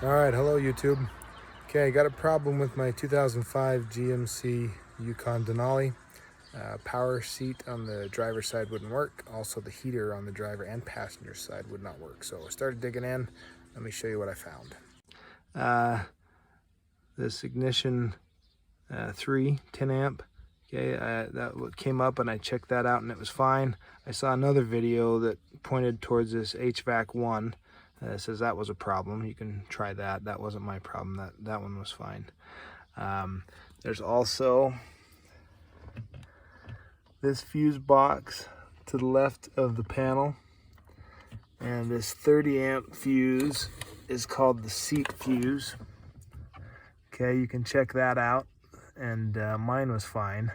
Alright, hello YouTube. Okay, I got a problem with my 2005 GMC Yukon Denali. Power seat on the driver's side wouldn't work. Also the heater on the driver and passenger side would not work. So I started digging in. Let me show you what I found. This ignition 3 10 amp. Okay, that came up and I checked that out and it was fine. I saw another video that pointed towards this HVAC 1. Says that was a problem. You can try that. That wasn't my problem. That one was fine. There's also this fuse box to the left of the panel, and this 30 amp fuse is called the seat fuse. Okay, you can check that out, and mine was fine.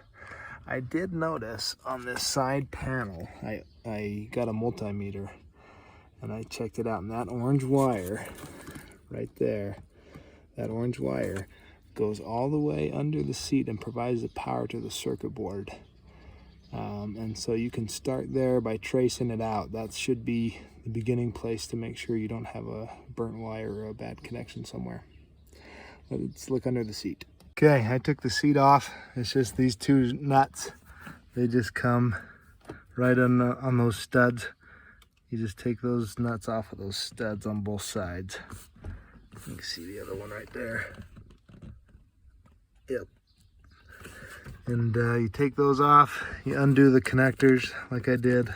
I did notice on this side panel, I got a multimeter and I checked it out, and that orange wire right there, that orange wire goes all the way under the seat and provides the power to the circuit board. And so you can start there by tracing it out. That should be the beginning place to make sure you don't have a burnt wire or a bad connection somewhere. Let's look under the seat. Okay, I took the seat off. It's just these two nuts. They just come right on those studs. You just take those nuts off of those studs on both sides. You can see the other one right there. Yep. And you take those off, you undo the connectors like I did.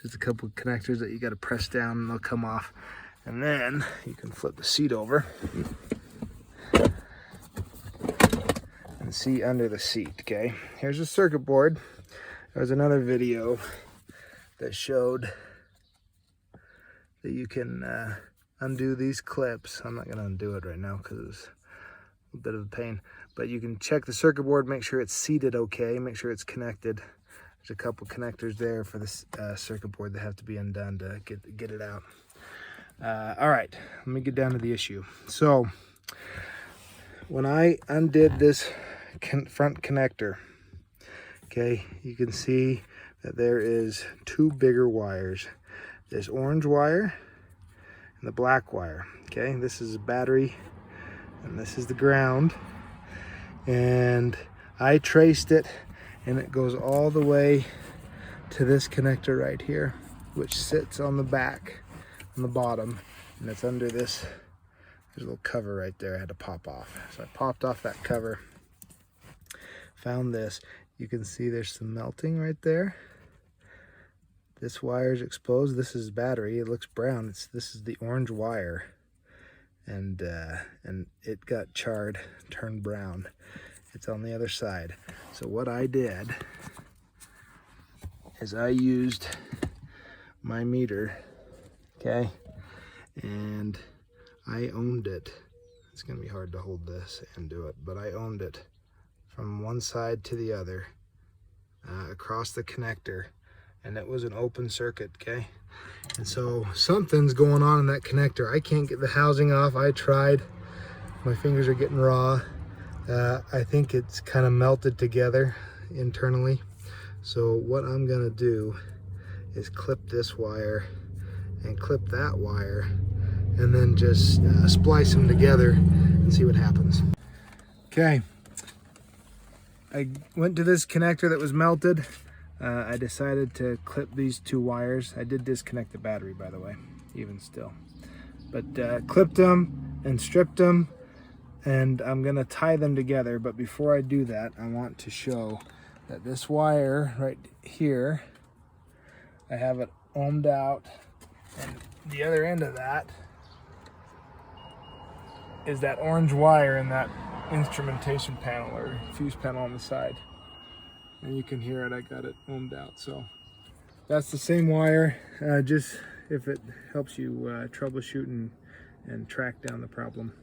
Just a couple of connectors that you got to press down and they'll come off. And then you can flip the seat over and see under the seat, okay? Here's a circuit board. There was another video that showed that you can undo these clips. I'm not gonna undo it right now because it's a bit of a pain, but you can check the circuit board, make sure it's seated okay, make sure it's connected. There's a couple connectors there for this circuit board that have to be undone to get it out. All right, let me get down to the issue. So when I undid this front connector, okay, you can see that there is two bigger wires. This orange wire and the black wire. Okay, this is a battery and this is the ground. And I traced it and it goes all the way to this connector right here, which sits on the back, on the bottom, and it's under this. There's a little cover right there I had to pop off. So I popped off that cover, found this. You can see there's some melting right there. This wire is exposed. This is battery. It looks brown. This is the orange wire, and it got charred, turned brown. It's on the other side. So what I did is I used my meter, okay, and I ohmed it. It's gonna be hard to hold this and do it, but I ohmed it from one side to the other across the connector. And it was an open circuit, okay? And so something's going on in that connector. I can't get the housing off. I tried. My fingers are getting raw. I think it's kind of melted together internally. So what I'm gonna do is clip this wire and clip that wire and then just splice them together and see what happens. Okay. I went to this connector that was melted. I decided to clip these two wires. I did disconnect the battery, by the way, even still. But clipped them and stripped them, and I'm gonna tie them together. But before I do that, I want to show that this wire right here, I have it ohmed out, and the other end of that is that orange wire in that instrumentation panel or fuse panel on the side. And you can hear it, I got it ohmed out. So that's the same wire, just if it helps you troubleshoot and track down the problem.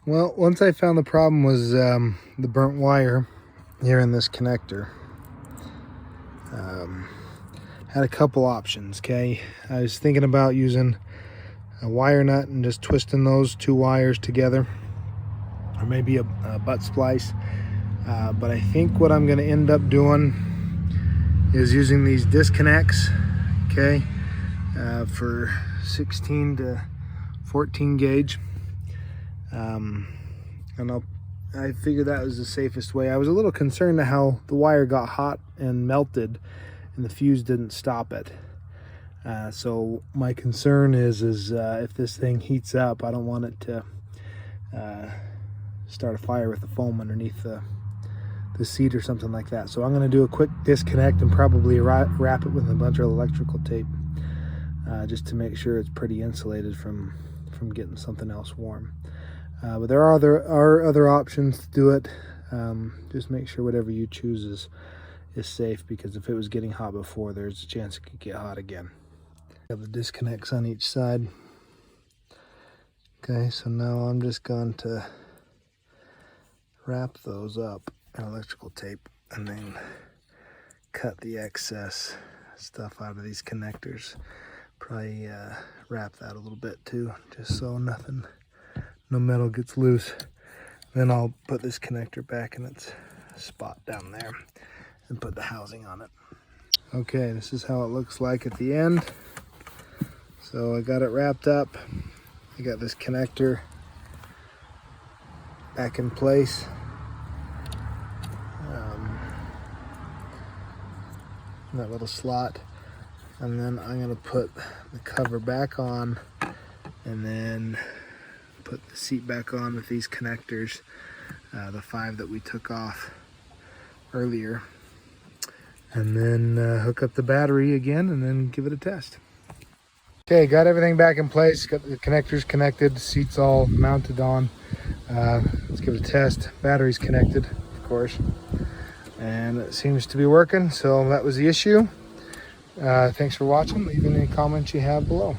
Well, once I found the problem was the burnt wire here in this connector. Had a couple options, okay? I was thinking about using a wire nut and just twisting those two wires together, or maybe a butt splice. But I think what I'm going to end up doing is using these disconnects, okay, for 16 to 14 gauge. And I figured that was the safest way. I was a little concerned at how the wire got hot and melted and the fuse didn't stop it. So my concern is if this thing heats up, I don't want it to start a fire with the foam underneath the seat or something like that. So I'm going to do a quick disconnect and probably wrap it with a bunch of electrical tape, just to make sure it's pretty insulated from getting something else warm. But there are other options to do it. Just make sure whatever you choose is safe, because if it was getting hot before, there's a chance it could get hot again. Have the disconnects on each side. Okay, so now I'm just going to wrap those up in electrical tape and then cut the excess stuff out of these connectors. Probably wrap that a little bit too, just so no metal gets loose. Then I'll put this connector back in its spot down there and put the housing on it. Okay, this is how it looks like at the end. So I got it wrapped up. I got this connector back in place. That little slot. And then I'm going to put the cover back on and then put the seat back on with these connectors, the 5 that we took off earlier. And then hook up the battery again and then give it a test. Okay, got everything back in place, got the connectors connected, seats all mounted on. Let's give it a test. Battery's connected, of course, and it seems to be working, so that was the issue. Thanks for watching. Leave any comments you have below.